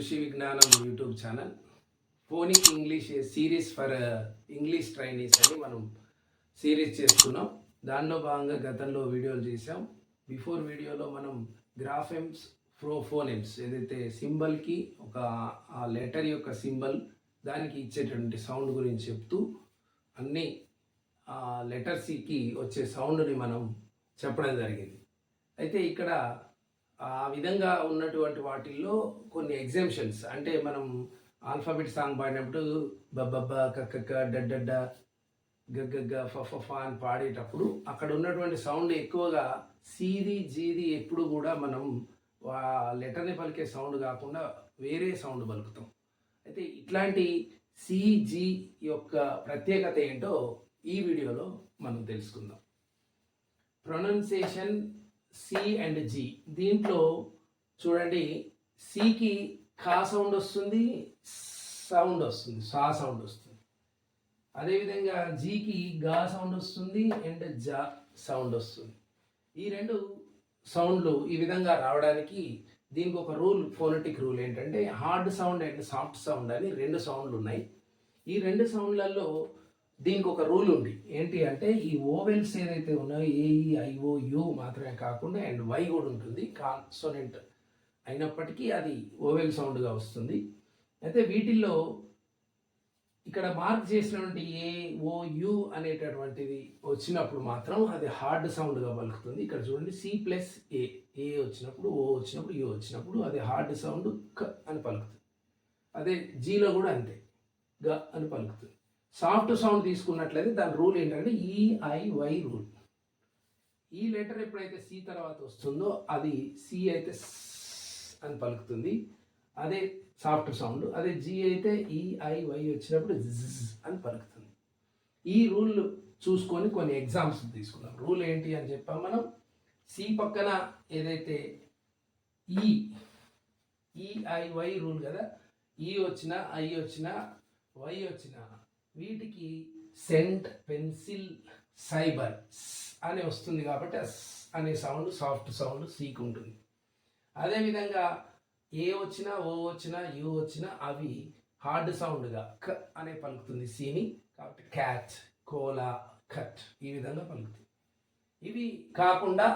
కృషి విజ్ఞానం YouTube channel. Phonic English series for English trainees అని మనం సిరీస్ చేస్తున్నాం. దానిలో భాగంగా గతంలో వీడియోలు చేసాం. బిఫోర్ వీడియోలో మనం గ్రాఫెమ్స్ ఫోనెమ్స్ ఏదైతే సింబల్కి ఒక ఆ లెటర్ యొక్క సింబల్ దానికి ఇచ్చేటువంటి సౌండ్ గురించి చెప్తూ అన్ని లెటర్ సికి వచ్చే సౌండ్ని మనం చెప్పడం జరిగింది. అయితే ఇక్కడ ఆ విధంగా ఉన్నటువంటి వాటిల్లో కొన్ని ఎగ్జామ్షన్స్, అంటే మనం ఆల్ఫాబెట్ సాంగ్ పాడినప్పుడు బబ్బబ్బ కక్కక్క డడ్డడ్డ గగ్గగ్గ ఫఫ అని పాడేటప్పుడు అక్కడ ఉన్నటువంటి సౌండ్ ఎక్కువగా సీది జీది ఎప్పుడు కూడా మనం లెటర్ని పలికే సౌండ్ కాకుండా వేరే సౌండ్ పలుకుతాం. అయితే ఇట్లాంటి సిజి యొక్క ప్రత్యేకత ఏంటో ఈ వీడియోలో మనం తెలుసుకుందాం. Pronunciation C and G. దీంట్లో చూడండి, సికి ఖా సౌండ్ వస్తుంది, సా సౌండ్ వస్తుంది. అదేవిధంగా జీకి గా సౌండ్ వస్తుంది అండ్ జా సౌండ్ వస్తుంది. ఈ రెండు సౌండ్లు ఈ విధంగా రావడానికి దీనికి ఒక రూల్, ఫోనెటిక్ రూల్ ఏంటంటే hard sound and soft sound అని రెండు సౌండ్లు ఉన్నాయి. ఈ రెండు సౌండ్లలో దీనికి ఒక రూల్ ఉంది. ఏంటి అంటే ఈ ఓవెల్స్ ఏదైతే ఉన్నాయో ఏఈఐఓ యు మాత్రమే కాకుండా అండ్ వై కూడా ఉంటుంది, కాన్సోనెంట్ అయినప్పటికీ అది ఓవెల్ సౌండ్గా వస్తుంది. అయితే వీటిల్లో ఇక్కడ మార్క్ చేసినటువంటి ఏఓయు అనేటటువంటిది వచ్చినప్పుడు మాత్రం అది హార్డ్ సౌండ్గా పలుకుతుంది. ఇక్కడ చూడండి, సి ప్లస్ ఏ వచ్చినప్పుడు, ఓ వచ్చినప్పుడు, యు వచ్చినప్పుడు అది హార్డ్ సౌండ్ క అని పలుకుతుంది. అదే జీలో కూడా అంతే, గ అని పలుకుతుంది. సాఫ్ట్ సౌండ్ తీసుకున్నట్లయితే దాని రూల్ ఏంటంటే ఈఐవై రూల్. ఈ లెటర్ ఎప్పుడైతే సి తర్వాత వస్తుందో అది సి అయితే అని పలుకుతుంది, అదే సాఫ్ట్ సౌండ్. అదే జీ అయితే ఈఐవై వచ్చినప్పుడు జిజ్ అని పలుకుతుంది. ఈ రూల్ చూసుకొని కొన్ని ఎగ్జామ్స్ తీసుకున్నాం. రూల్ ఏంటి అని చెప్పాం మనం. సి పక్కన ఏదైతే ఈఐవై రూల్ కదా, ఈ వచ్చిన, ఐ వచ్చిన, వై వచ్చిన వీటికి సెంట్, పెన్సిల్, సైబర్ అని వస్తుంది కాబట్టి అనే సౌండ్ సాఫ్ట్ సౌండ్ సీకి ఉంటుంది. అదేవిధంగా ఏ వచ్చినా, ఓ వచ్చినా, యు వచ్చినా అవి హార్డ్ సౌండ్గా క అనే పలుకుతుంది సీని. కాబట్టి క్యాట్, కోలా, కట్ ఈ విధంగా పలుకుతుంది. ఇవి కాకుండా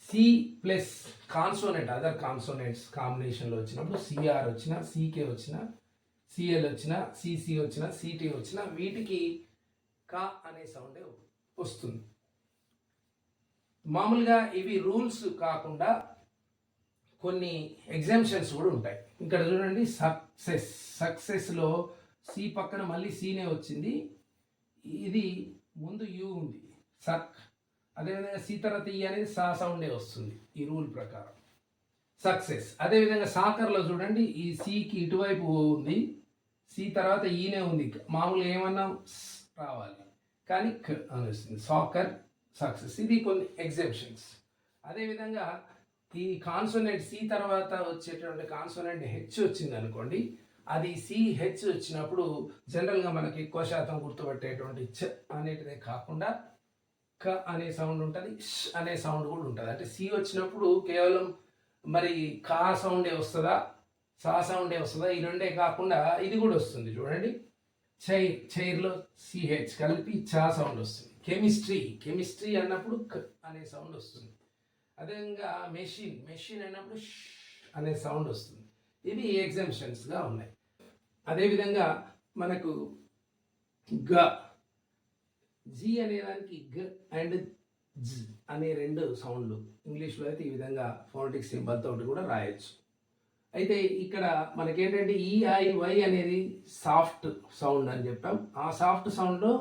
C plus consonant, other consonants కాంబినేషన్లో వచ్చినప్పుడు సిఆర్ వచ్చినా, సీకే వచ్చినా, సిఎల్ వచ్చిన, సిసి వచ్చిన, సిటి వచ్చిన వీటికి కా అనే సౌండే వస్తుంది. మామూలుగా ఇవి రూల్స్ కాకుండా కొన్ని ఎగ్జామ్షన్స్ కూడా ఉంటాయి. ఇక్కడ చూడండి, సక్సెస్లో సి పక్కన మళ్ళీ సీనే వచ్చింది, ఇది ముందు యు ఉంది, సక్. అదేవిధంగా సి తర్వాత ఈ అనేది సా సౌండే వస్తుంది ఈ రూల్ ప్రకారం, సక్సెస్. అదేవిధంగా సాకర్లో చూడండి, ఈ సికి ఇటువైపు ఉంది, సి తర్వాత ఈనే ఉంది, మామూలుగా ఏమన్నా రావాలి కానీ అని వస్తుంది, సాకర్, సక్సెస్. ఇది కొన్ని ఎగ్జామ్షన్స్. అదేవిధంగా ఈ కాన్సోనెంట్ సి తర్వాత వచ్చేటువంటి కాన్సోనెంట్ హెచ్ వచ్చింది అనుకోండి, అది సిహెచ్ వచ్చినప్పుడు జనరల్గా మనకి ఎక్కువ శాతం గుర్తుపట్టేటువంటి చ అనేటిదే కాకుండా క అనే సౌండ్ ఉంటుంది, ష్ అనే సౌండ్ కూడా ఉంటుంది. అంటే సి వచ్చినప్పుడు కేవలం మరి కా సౌండే వస్తుందా, సా సౌండే వస్తుందా, ఈ రెండే కాకుండా ఇది కూడా వస్తుంది. చూడండి, చైర్లో సిహెచ్ కలిపి చా సౌండ్ వస్తుంది. కెమిస్ట్రీ అన్నప్పుడు క అనే సౌండ్ వస్తుంది. అదేవిధంగా మెషిన్ అన్నప్పుడు ష్ అనే సౌండ్ వస్తుంది. ఇవి ఎగ్జామ్షన్స్గా ఉన్నాయి. అదేవిధంగా మనకు గ, జి అనేదానికి గ అండ్ జ్ అనే రెండు సౌండ్లు ఇంగ్లీష్లో అయితే ఈ విధంగా ఫోనెటిక్ సింబల్ తోటి కూడా రాయొచ్చు. అయితే ఇక్కడ మనకేంటంటే ఈఐవై అనేది సాఫ్ట్ సౌండ్ అని చెప్పాం. ఆ సాఫ్ట్ సౌండ్లో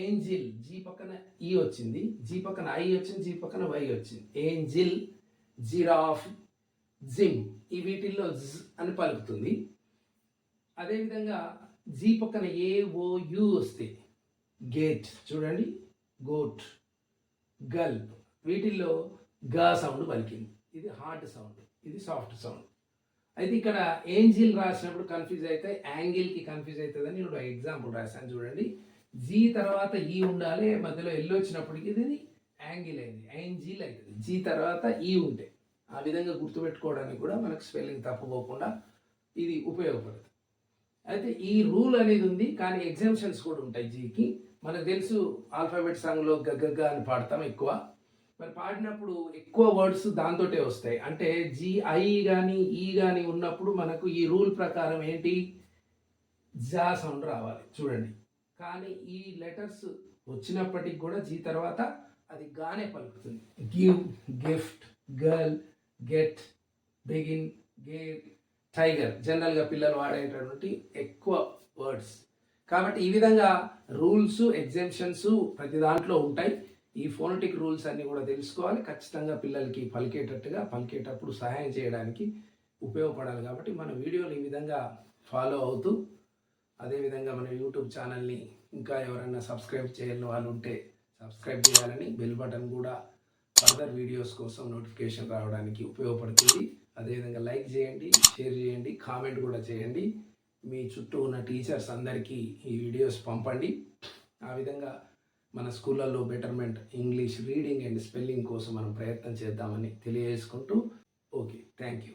ఏంజిల్, జీ పక్కన ఈ వచ్చింది, జీ పక్కన ఐ వచ్చింది, జీ పక్కన వై వచ్చింది. ఏంజిల్, జిరాఫ్, జిమ్ ఈ వీటిల్లో జ్ అని పలుకుతుంది. అదేవిధంగా జీ పక్కన ఏఓయు వస్తే గేట్, చూడండి, గోట్, గల్ప్ వీటిల్లో గా సౌండ్ పలికింది. ఇది హార్డ్ సౌండ్, ఇది సాఫ్ట్ సౌండ్. అయితే ఇక్కడ ఏంజిల్ రాసినప్పుడు కన్ఫ్యూజ్ అయితే యాంగిల్కి కన్ఫ్యూజ్ అవుతుందని నేను ఎగ్జాంపుల్ రాశాను. చూడండి, జీ తర్వాత ఈ ఉండాలి, మధ్యలో ఎల్ వచ్చినప్పటికీ ఇది యాంగిల్ అయింది, యాంజిల్ అవుతుంది. జీ తర్వాత ఈ ఉంటే ఆ విధంగా గుర్తుపెట్టుకోవడానికి కూడా మనకు స్పెల్లింగ్ తప్పుపోకుండా ఇది ఉపయోగపడుతుంది. అయితే ఈ రూల్ అనేది ఉంది, కానీ ఎగ్జామ్షన్స్ కూడా ఉంటాయి జీకి. మనకు తెలుసు ఆల్ఫాబెట్ సాంగ్లో గగ్గ అని పాడతాం ఎక్కువ. మరి పాడినప్పుడు ఎక్కువ వర్డ్స్ దాంతోటే వస్తాయి. అంటే ఐ కానీ ఈ కానీ ఉన్నప్పుడు మనకు ఈ రూల్ ప్రకారం ఏంటి, జా సౌండ్ రావాలి చూడండి. కానీ ఈ లెటర్స్ వచ్చినప్పటికి కూడా జీ తర్వాత అది గానే పలుకుతుంది. Give, gift, girl, get, begin, gave, tiger జనరల్గా పిల్లలు వాడేటటువంటి ఎక్కువ వర్డ్స్. కాబట్టి ఈ విధంగా రూల్స్, ఎగ్జామ్షన్స్ ప్రతి దాంట్లో ఉంటాయి. ఈ ఫోనటిక్ రూల్స్ అన్నీ కూడా తెలుసుకోవాలి. ఖచ్చితంగా పిల్లలకి పలికేటప్పుడు సహాయం చేయడానికి ఉపయోగపడాలి. కాబట్టి మన వీడియోలు ఈ విధంగా ఫాలో అవుతూ, అదేవిధంగా మన యూట్యూబ్ ఛానల్ని ఇంకా ఎవరైనా సబ్స్క్రైబ్ చేయని వాళ్ళు ఉంటే సబ్స్క్రైబ్ చేయాలని, బెల్ బటన్ కూడా ఫర్దర్ వీడియోస్ కోసం నోటిఫికేషన్ రావడానికి ఉపయోగపడుతుంది. అదేవిధంగా లైక్ చేయండి, షేర్ చేయండి, కామెంట్ కూడా చేయండి. మీ చుట్టూ ఉన్న టీచర్స్ అందరికీ ఈ వీడియోస్ పంపండి. ఆ విధంగా మన స్కూళ్ళల్లో betterment English reading and spelling కోసం మనం ప్రయత్నం చేద్దామని తెలియజేసుకుంటూ, ఓకే, థ్యాంక్ యూ.